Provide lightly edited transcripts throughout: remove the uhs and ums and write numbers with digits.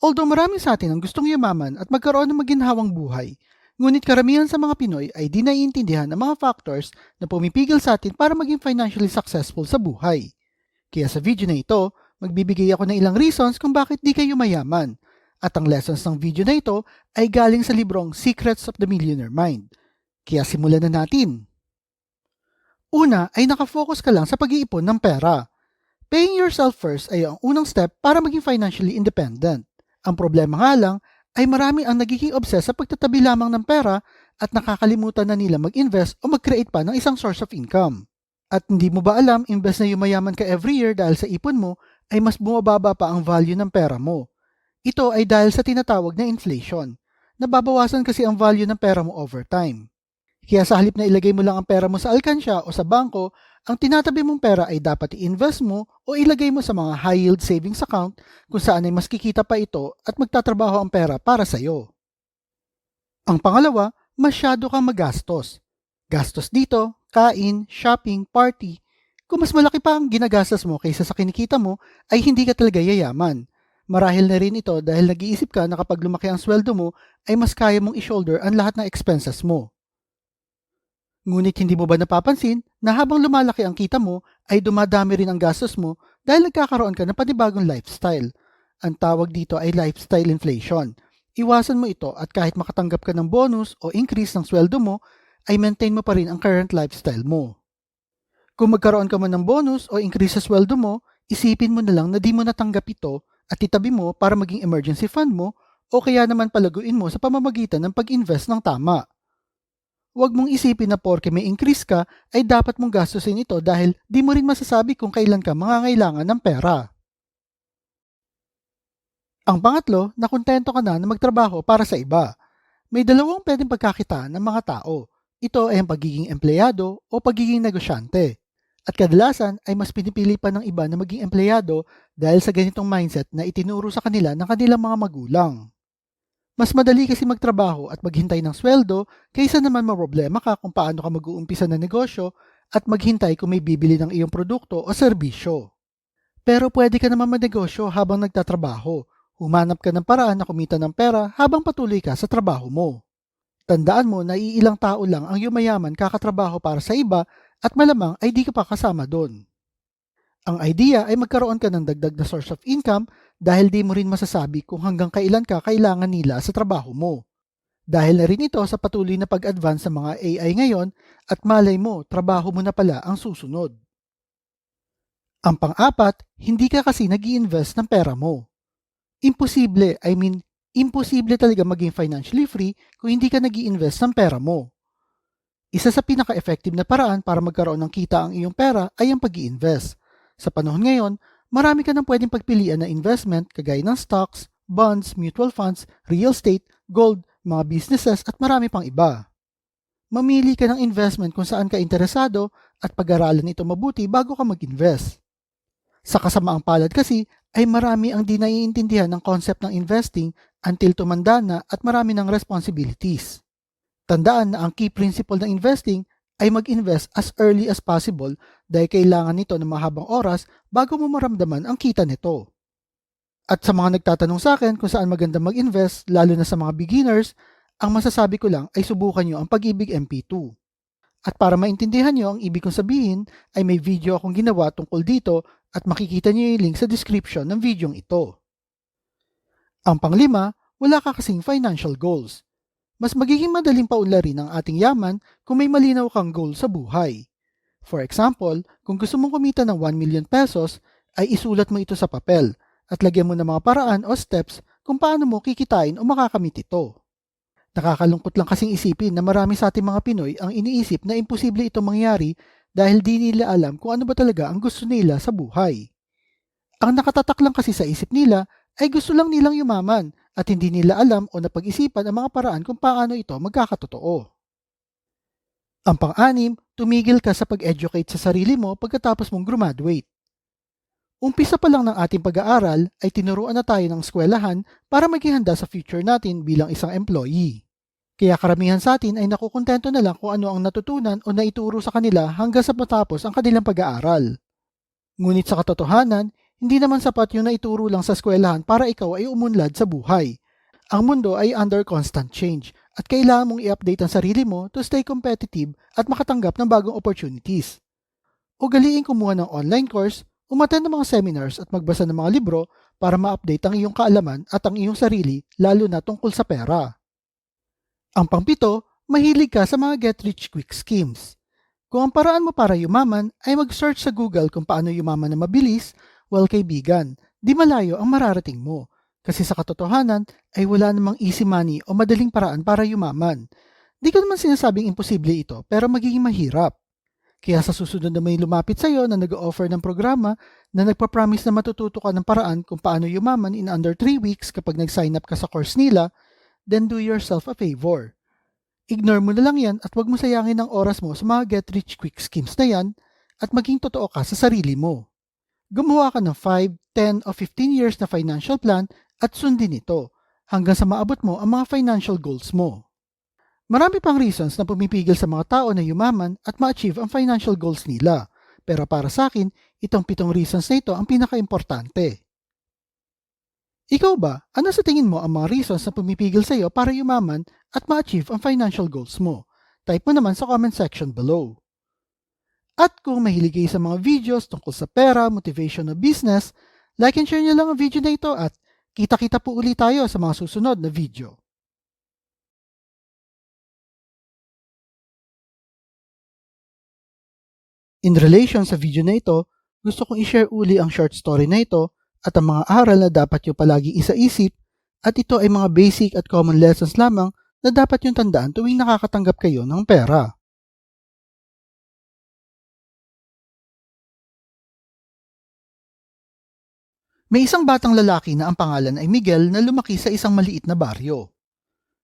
Although marami sa atin ang gustong yumaman at magkaroon ng maginhawang buhay, ngunit karamihan sa mga Pinoy ay di naiintindihan ang mga factors na pumipigil sa atin para maging financially successful sa buhay. Kaya sa video na ito, magbibigay ako ng ilang reasons kung bakit di kayo mayaman. At ang lessons ng video na ito ay galing sa librong Secrets of the Millionaire Mind. Kaya simulan na natin. Una ay nakafocus ka lang sa pag-iipon ng pera. Paying yourself first ay ang unang step para maging financially independent. Ang problema nga lang ay marami ang nagiging obsessed sa pagtatabi lamang ng pera at nakakalimutan na nila mag-invest o mag-create pa ng isang source of income. At hindi mo ba alam, imbes na yumayaman ka every year dahil sa ipon mo, ay mas bumababa pa ang value ng pera mo. Ito ay dahil sa tinatawag na inflation. Nababawasan kasi ang value ng pera mo over time. Kaya sa halip na ilagay mo lang ang pera mo sa alkansya o sa bangko, ang tinatabi mong pera ay dapat i-invest mo o ilagay mo sa mga high-yield savings account kung saan ay mas kikita pa ito at magtatrabaho ang pera para sa iyo. Ang pangalawa, masyado kang magastos. Gastos dito, kain, shopping, party. Kung mas malaki pa ang ginagastos mo kaysa sa kinikita mo, ay hindi ka talaga yayaman. Marahil na rin ito dahil nag-iisip ka na kapag lumaki ang sweldo mo, ay mas kaya mong i-shoulder ang lahat ng expenses mo. Ngunit hindi mo ba napapansin na habang lumalaki ang kita mo, ay dumadami rin ang gastos mo dahil nagkakaroon ka ng panibagong lifestyle. Ang tawag dito ay lifestyle inflation. Iwasan mo ito at kahit makatanggap ka ng bonus o increase ng sweldo mo, ay maintain mo pa rin ang current lifestyle mo. Kung magkaroon ka man ng bonus o increase sa sweldo mo, isipin mo na lang na di mo natanggap ito at itabi mo para maging emergency fund mo o kaya naman palaguin mo sa pamamagitan ng pag-invest ng tama. Huwag mong isipin na porke may increase ka ay dapat mong gastusin ito dahil di mo rin masasabi kung kailan ka mangangailangan ng pera. Ang pangatlo, nakontento ka na magtrabaho para sa iba. May dalawang pwedeng pagkakitaan ng mga tao. Ito ay ang pagiging empleyado o pagiging negosyante. At kadalasan ay mas pinipili pa ng iba na maging empleyado dahil sa ganitong mindset na itinuro sa kanila ng kanilang mga magulang. Mas madali kasi magtrabaho at maghintay ng sweldo kaysa naman maproblema ka kung paano ka mag-uumpisa ng negosyo at maghintay kung may bibili ng iyong produkto o serbisyo. Pero pwede ka naman magnegosyo habang nagtatrabaho. Humanap ka ng paraan na kumita ng pera habang patuloy ka sa trabaho mo. Tandaan mo na iilang tao lang ang yumayaman kakatrabaho para sa iba at malamang ay di ka pa kasama doon. Ang idea ay magkaroon ka ng dagdag na source of income dahil di mo rin masasabi kung hanggang kailan ka kailangan nila sa trabaho mo. Dahil na rin ito sa patuloy na pag-advance sa mga AI ngayon at malay mo, trabaho mo na pala ang susunod. Ang pang-apat, hindi ka kasi nag-i-invest ng pera mo. Imposible talaga maging financially free kung hindi ka nag-i-invest ng pera mo. Isa sa pinaka-effective na paraan para magkaroon ng kita ang iyong pera ay ang pag-i-invest. Sa panahon ngayon, marami ka nang pwedeng pagpilian na investment kagaya ng stocks, bonds, mutual funds, real estate, gold, mga businesses at marami pang iba. Mamili ka ng investment kung saan ka interesado at pag-aralan ito mabuti bago ka mag-invest. Sa kasamaang palad kasi ay marami ang di naiintindihan ng concept ng investing until tumanda na at marami ng responsibilities. Tandaan na ang key principle ng investing ay mag-invest as early as possible dahil kailangan nito ng mahabang oras bago mo maramdaman ang kita nito. At sa mga nagtatanong sa akin kung saan maganda mag-invest, lalo na sa mga beginners, ang masasabi ko lang ay subukan nyo ang Pag-ibig MP2. At para maintindihan nyo ang ibig kong sabihin, ay may video akong ginawa tungkol dito at makikita nyo yung link sa description ng videong ito. Ang panglima, wala ka kasing financial goals. Mas magiging madaling paunlarin ang ating yaman kung may malinaw kang goal sa buhay. For example, kung gusto mong kumita ng 1 million pesos, ay isulat mo ito sa papel at lagyan mo ng mga paraan o steps kung paano mo kikitain o makakamit ito. Nakakalungkot lang kasing isipin na marami sa ating mga Pinoy ang iniisip na imposible itong mangyari dahil di nila alam kung ano ba talaga ang gusto nila sa buhay. Ang nakatatak lang kasi sa isip nila ay gusto lang nilang yumaman at hindi nila alam o napag-isipan ang mga paraan kung paano ito magkakatotoo. Ang pang-anim, tumigil ka sa pag-educate sa sarili mo pagkatapos mong graduate. Umpisa pa lang ng ating pag-aaral ay tinuruan na tayo ng eskwelahan para maging handa sa future natin bilang isang employee. Kaya karamihan sa atin ay nakukontento na lang kung ano ang natutunan o naituro sa kanila hanggang sa matapos ang kanilang pag-aaral. Ngunit sa katotohanan, Hindi naman sapat yung naituro lang sa eskwelahan para ikaw ay umunlad sa buhay. Ang mundo ay under constant change at kailangan mong i-update ang sarili mo to stay competitive at makatanggap ng bagong opportunities. Ugaliin kumuha ng online course, umattend ng mga seminars at magbasa ng mga libro para ma-update ang iyong kaalaman at ang iyong sarili lalo na tungkol sa pera. Ang pangpito, mahilig ka sa mga get-rich-quick schemes. Kung ang paraan mo para yumaman ay mag-search sa Google kung paano yumaman na mabilis, well kaibigan, di malayo ang mararating mo. Kasi sa katotohanan ay wala namang easy money o madaling paraan para yumaman. Di ko naman sinasabing imposible ito pero magiging mahirap. Kaya sa susunod na may lumapit sa iyo na nag-offer ng programa na nagpa-promise na matututo ka ng paraan kung paano yumaman in under 3 weeks kapag nag-sign up ka sa course nila, then do yourself a favor. Ignore mo na lang yan at huwag mo sayangin ang oras mo sa mga get-rich-quick schemes na yan at maging totoo ka sa sarili mo. Gumawa ka ng 5, 10 o 15 years na financial plan at sundin ito hanggang sa maabot mo ang mga financial goals mo. Marami pang reasons na pumipigil sa mga tao na yumaman at ma-achieve ang financial goals nila. Pero para sa akin, itong 7 reasons na ito ang pinaka-importante. Ikaw ba, ano sa tingin mo ang mga reasons na pumipigil sa iyo para yumaman at ma-achieve ang financial goals mo? Type mo naman sa comment section below. At kung mahilig kayo sa mga videos tungkol sa pera, motivation na business, like and share nyo lang ang video na ito at kita-kita po ulit tayo sa mga susunod na video. In relation sa video na ito, gusto kong i-share uli ang short story na ito at ang mga aral na dapat nyo palaging isaisip at ito ay mga basic at common lessons lamang na dapat nyo tandaan tuwing nakakatanggap kayo ng pera. May isang batang lalaki na ang pangalan ay Miguel na lumaki sa isang maliit na baryo.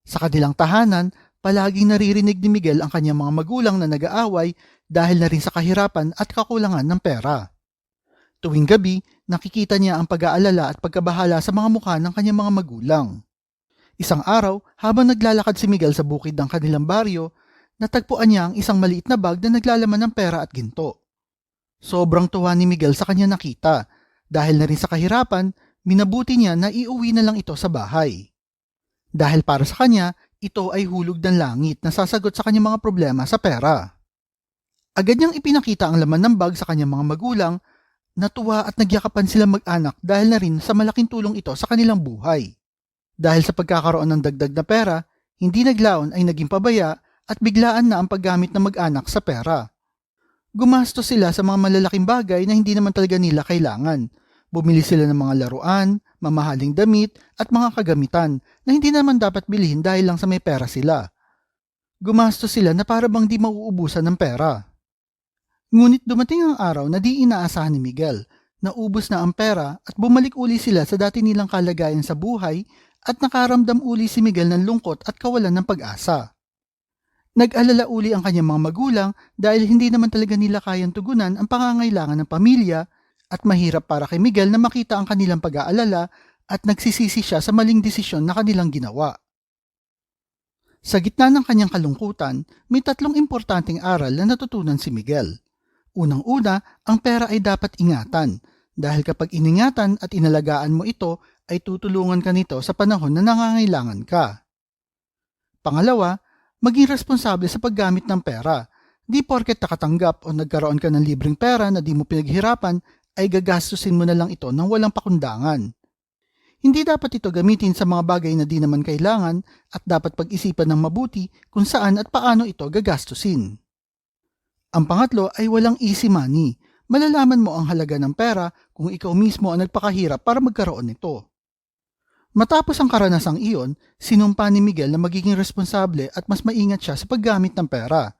Sa kanilang tahanan, palaging naririnig ni Miguel ang kanyang mga magulang na nag-aaway dahil na rin sa kahirapan at kakulangan ng pera. Tuwing gabi, nakikita niya ang pag-aalala at pagkabahala sa mga mukha ng kanyang mga magulang. Isang araw, habang naglalakad si Miguel sa bukid ng kanilang baryo, natagpuan niya ang isang maliit na bag na naglalaman ng pera at ginto. Sobrang tuwa ni Miguel sa kanya nakita. Dahil na rin sa kahirapan, minabuti niya na iuwi na lang ito sa bahay. Dahil para sa kanya, ito ay hulog ng langit na sasagot sa kanyang mga problema sa pera. Agad niyang ipinakita ang laman ng bag sa kanyang mga magulang. Natuwa at nagyakapan sila mag-anak dahil na rin sa malaking tulong ito sa kanilang buhay. Dahil sa pagkakaroon ng dagdag na pera, hindi naglaon ay naging pabaya at biglaan na ang paggamit ng mag-anak sa pera. Gumastos sila sa mga malalaking bagay na hindi naman talaga nila kailangan. Bumili sila ng mga laruan, mamahaling damit at mga kagamitan na hindi naman dapat bilhin dahil lang sa may pera sila. Gumastos sila na para bang di mauubusan ng pera. Ngunit dumating ang araw na di inaasahan ni Miguel, naubos na ang pera at bumalik uli sila sa dati nilang kalagayan sa buhay at nakaramdam uli si Miguel ng lungkot at kawalan ng pag-asa. Nag-alala uli ang kanyang mga magulang dahil hindi naman talaga nila kayang tugunan ang pangangailangan ng pamilya at mahirap para kay Miguel na makita ang kanilang pag-aalala at nagsisisi siya sa maling desisyon na kanilang ginawa. Sa gitna ng kanyang kalungkutan, may 3 importanteng aral na natutunan si Miguel. Unang-una, ang pera ay dapat ingatan dahil kapag iningatan at inalagaan mo ito ay tutulungan ka nito sa panahon na nangangailangan ka. Pangalawa, maging responsable sa paggamit ng pera. Di porket nakatanggap o nagkaroon ka ng libreng pera na di mo pinaghirapan ay gagastusin mo na lang ito ng walang pakundangan. Hindi dapat ito gamitin sa mga bagay na di naman kailangan at dapat pag-isipan ng mabuti kung saan at paano ito gagastusin. Ang pangatlo ay walang easy money. Malalaman mo ang halaga ng pera kung ikaw mismo ang nagpakahirap para magkaroon nito. Matapos ang karanasang iyon, sinumpa ni Miguel na magiging responsable at mas maingat siya sa paggamit ng pera.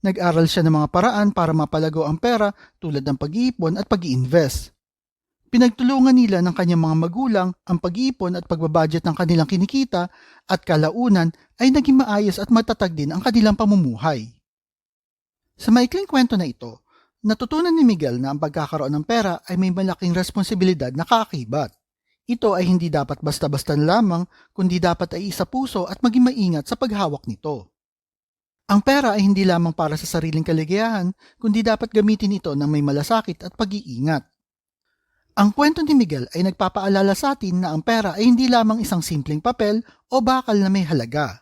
Nag-aral siya ng mga paraan para mapalago ang pera tulad ng pag-iipon at pag-iinvest. Pinagtulungan nila ng kanyang mga magulang ang pag-iipon at pagbabudget ng kanilang kinikita at kalaunan ay naging maayos at matatag din ang kanilang pamumuhay. Sa maikling kwento na ito, natutunan ni Miguel na ang pagkakaroon ng pera ay may malaking responsibilidad na kaakibat. Ito ay hindi dapat basta-basta lamang, kundi dapat ay isa puso at maging maingat sa paghawak nito. Ang pera ay hindi lamang para sa sariling kaligayahan, kundi dapat gamitin ito ng may malasakit at pag-iingat. Ang kwento ni Miguel ay nagpapaalala sa atin na ang pera ay hindi lamang isang simpleng papel o bakal na may halaga.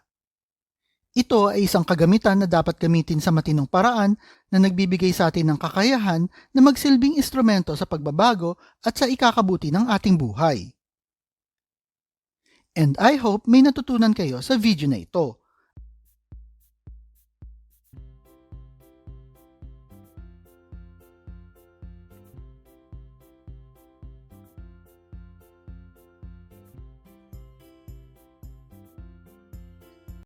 Ito ay isang kagamitan na dapat gamitin sa matinong paraan na nagbibigay sa atin ng kakayahan na magsilbing instrumento sa pagbabago at sa ikakabuti ng ating buhay. And I hope may natutunan kayo sa video na ito.